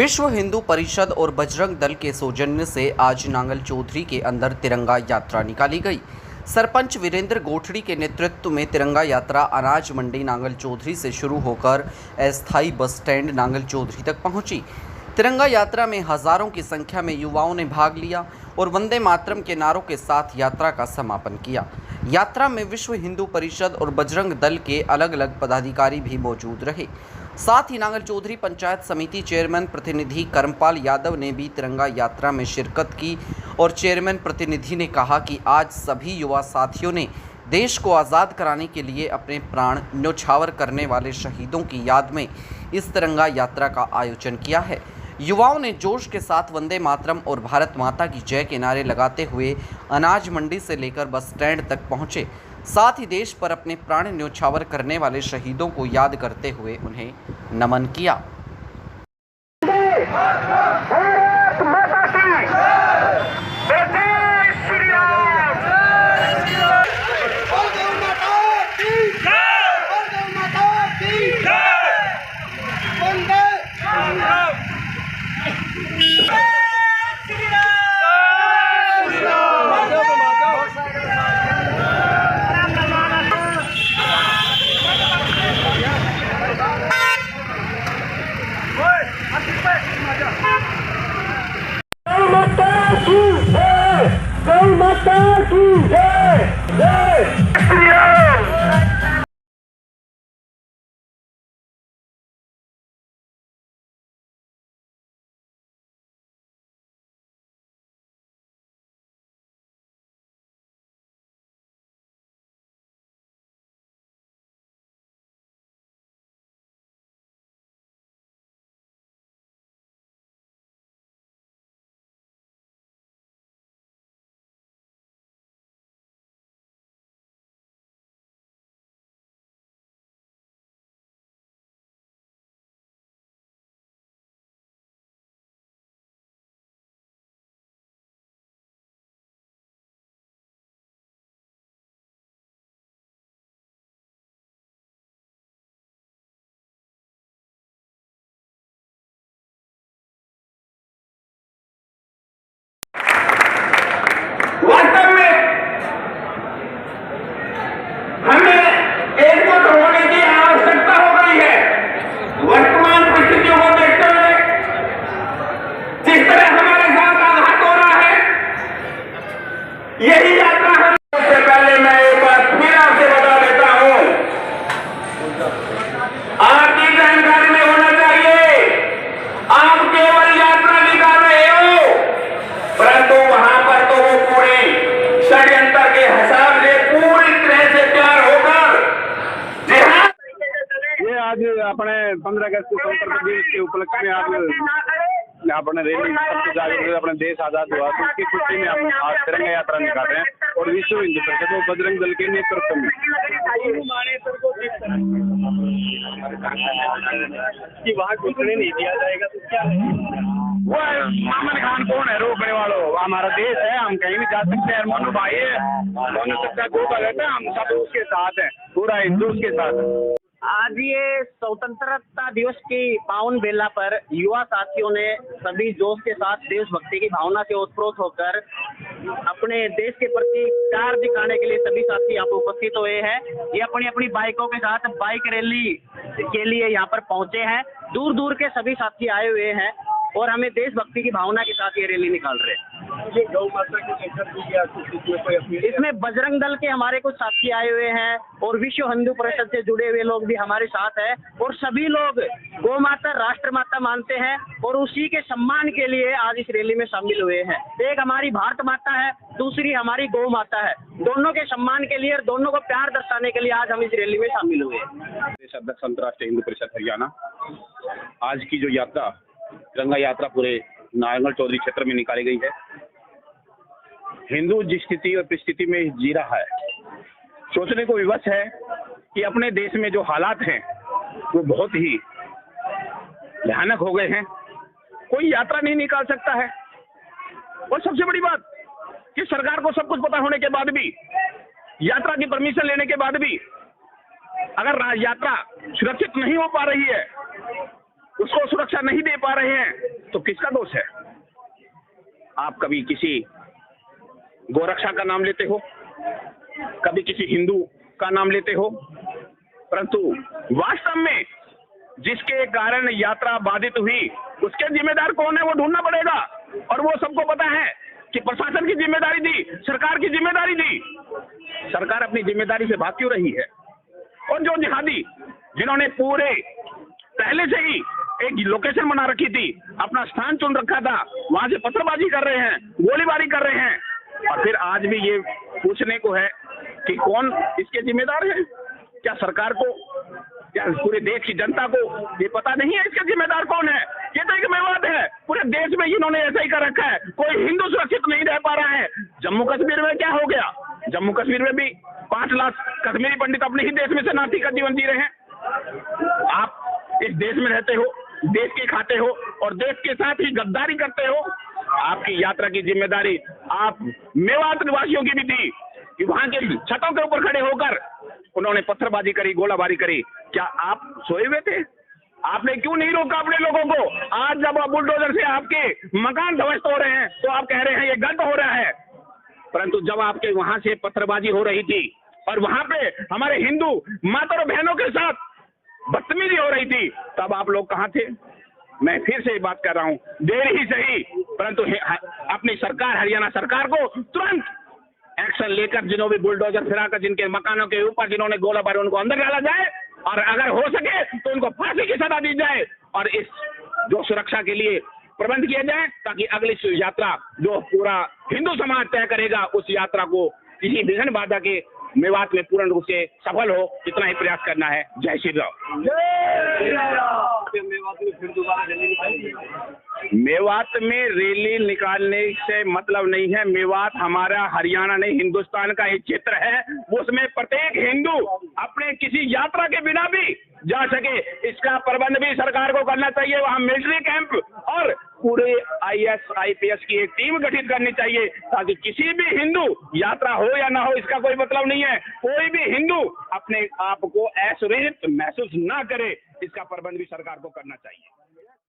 विश्व हिंदू परिषद और बजरंग दल के सौजन्य से आज नांगल चौधरी के अंदर तिरंगा यात्रा निकाली गई। सरपंच वीरेंद्र गोठड़ी के नेतृत्व में तिरंगा यात्रा अनाज मंडी नांगल चौधरी से शुरू होकर अस्थायी बस स्टैंड नांगल चौधरी तक पहुंची। तिरंगा यात्रा में हजारों की संख्या में युवाओं ने भाग लिया और वंदे मातरम के नारों के साथ यात्रा का समापन किया। यात्रा में विश्व हिंदू परिषद और बजरंग दल के अलग अलग पदाधिकारी भी मौजूद रहे। साथ ही नांगल चौधरी पंचायत समिति चेयरमैन प्रतिनिधि कर्मपाल यादव ने भी तिरंगा यात्रा में शिरकत की और चेयरमैन प्रतिनिधि ने कहा कि आज सभी युवा साथियों ने देश को आज़ाद कराने के लिए अपने प्राण न्यौछावर करने वाले शहीदों की याद में इस तिरंगा यात्रा का आयोजन किया है। युवाओं ने जोश के साथ वंदे मातरम और भारत माता की जय के नारे लगाते हुए अनाज मंडी से लेकर बस स्टैंड तक पहुंचे। साथ ही देश पर अपने प्राण न्यौछावर करने वाले शहीदों को याद करते हुए उन्हें नमन किया। गौ माता की जय जय श्री राम। यही यात्रा हम से पहले मैं एक बार फिर आपसे बता देता हूं, आपकी जानकारी में होना चाहिए आप केवल यात्रा निकाल रहे हो, परंतु वहां पर तो वो पूरे षड्यंत्र के हिसाब से पूरी तरह से तैयार होकर ये आज अपने 15 अगस्त को स्वतंत्रता दिवस के उपलक्ष्य में आज अपने रैली अपने देश आजाद हुआ तो उसकी खुशी में हम आज तिरंगा यात्रा निकाल रहे हैं और विश्व हिंदू परिषद और बजरंग दल के नेतृत्व में कि वहाँ घुसने नहीं दिया जाएगा तो क्या वो मामन खान कौन है रोकने वालों? हमारा देश है, हम कहीं भी जा सकते हैं। मनु भाई है, मनु सबका गोपा रहता है, हम सब उसके साथ हैं, पूरा हिंदू उसके साथ है। आज ये स्वतंत्रता दिवस की पावन बेला पर युवा साथियों ने सभी जोश के साथ देशभक्ति की भावना से ओतप्रोत होकर अपने देश के प्रति प्यार दिखाने के लिए सभी साथी यहाँ पर उपस्थित हुए हैं। ये अपनी अपनी बाइकों के साथ बाइक रैली के लिए यहाँ पर पहुंचे हैं। दूर दूर के सभी साथी आए हुए हैं और हमें देशभक्ति की भावना के साथ ये रैली निकाल रहे हैं। गौ माता की इसमें बजरंग दल के हमारे कुछ साथी आए हुए हैं और विश्व हिंदू परिषद से जुड़े हुए लोग भी हमारे साथ हैं और सभी लोग गौ माता राष्ट्र माता मानते हैं और उसी के सम्मान के लिए आज इस रैली में शामिल हुए हैं। एक हमारी भारत माता है, दूसरी हमारी गौ माता है। दोनों के सम्मान के लिए और दोनों को प्यार दर्शाने के लिए आज हम इस रैली में शामिल हुए हैं। देश अध्यक्ष अंतर्राष्ट्रीय हिंदू परिषद हरियाणा आज की जो यात्रा तिरंगा यात्रा पूरे नांगल चौधरी क्षेत्र में निकाली गई है। हिंदू जिस स्थिति और परिस्थिति में जी रहा है, सोचने को विवश है कि अपने देश में जो हालात हैं वो बहुत ही भयानक हो गए हैं। कोई यात्रा नहीं निकाल सकता है और सबसे बड़ी बात कि सरकार को सब कुछ पता होने के बाद भी, यात्रा की परमिशन लेने के बाद भी अगर यात्रा सुरक्षित नहीं हो पा रही है, उसको सुरक्षित सुरक्षा नहीं दे पा रहे हैं तो किसका दोष है? आप कभी किसी गोरक्षा का नाम लेते हो, कभी किसी हिंदू का नाम लेते हो, परंतु वास्तव में जिसके कारण यात्रा बाधित हुई उसके जिम्मेदार कौन है वो ढूंढना पड़ेगा। और वो सबको पता है कि प्रशासन की जिम्मेदारी दी, सरकार की जिम्मेदारी दी। सरकार अपनी जिम्मेदारी से भाग क्यों रही है? और जो जिहादी जिन्होंने पूरे पहले से ही एक लोकेशन बना रखी थी, अपना स्थान चुन रखा था, वहां से पत्थरबाजी कर रहे हैं, गोलीबारी कर रहे हैं, और फिर आज भी ये पूछने को है कि कौन इसके जिम्मेदार है? क्या सरकार को, क्या पूरे देश की जनता को ये पता नहीं है इसका जिम्मेदार कौन है? ये तो एक मेवात है, पूरे देश में इन्होंने ऐसा ही कर रखा है, कोई हिंदू सुरक्षित नहीं रह पा रहा है। जम्मू कश्मीर में क्या हो गया? जम्मू कश्मीर में भी 5 लाख कश्मीरी पंडित अपने ही देश में शरणार्थी का जीवन जी रहे हैं। आप इस देश में रहते हो, देश के खाते हो और देश के साथ ही गद्दारी करते हो। आपकी यात्रा की जिम्मेदारी आप मेवात निवासियों की भी थी कि वहां के छतों के ऊपर खड़े होकर उन्होंने पत्थरबाजी करी, गोलाबारी करी। क्या आप सोए हुए थे? आपने क्यों नहीं रोका अपने लोगों को? आज जब बुलडोजर से आपके मकान ध्वस्त हो रहे हैं तो आप कह रहे हैं ये गलत हो रहा है, परंतु जब आपके वहां से पत्थरबाजी हो रही थी और वहां पे हमारे हिंदू माता और बहनों के साथ बदतमीजी हो रही थी, तब आप लोग कहां थे? मैं फिर से बात कर रहा हूं, देर ही सही, परंतु अपनी सरकार, हरियाणा सरकार को तुरंत एक्शन लेकर जिन्हों भी बुलडोजर फिराकर जिनके मकानों के ऊपर जिन्होंने गोलाबारी, उनको अंदर डाला जाए और अगर हो सके तो उनको फांसी की सजा दी जाए और इस जो सुरक्षा के लिए प्रबंध किया जाए ताकि अगली यात्रा जो पूरा हिंदू समाज तय करेगा उस यात्रा को किसी विघ्न बाधा के मेवात में पूर्ण रूप से सफल हो, इतना ही प्रयास करना है। जय श्री राम। मेवात में रैली निकालने से मतलब नहीं है। मेवात हमारा हरियाणा नहीं, हिंदुस्तान का एक क्षेत्र है, उसमें प्रत्येक हिंदू अपने किसी यात्रा के बिना भी जा सके, इसका प्रबंध भी सरकार को करना चाहिए। वहाँ मिलिट्री कैंप और पूरे IAS IPS की एक टीम गठित करनी चाहिए ताकि किसी भी हिंदू यात्रा हो या ना हो इसका कोई मतलब नहीं है, कोई भी हिंदू अपने आप को असुरक्षित महसूस ना करे, इसका प्रबंध भी सरकार को करना चाहिए।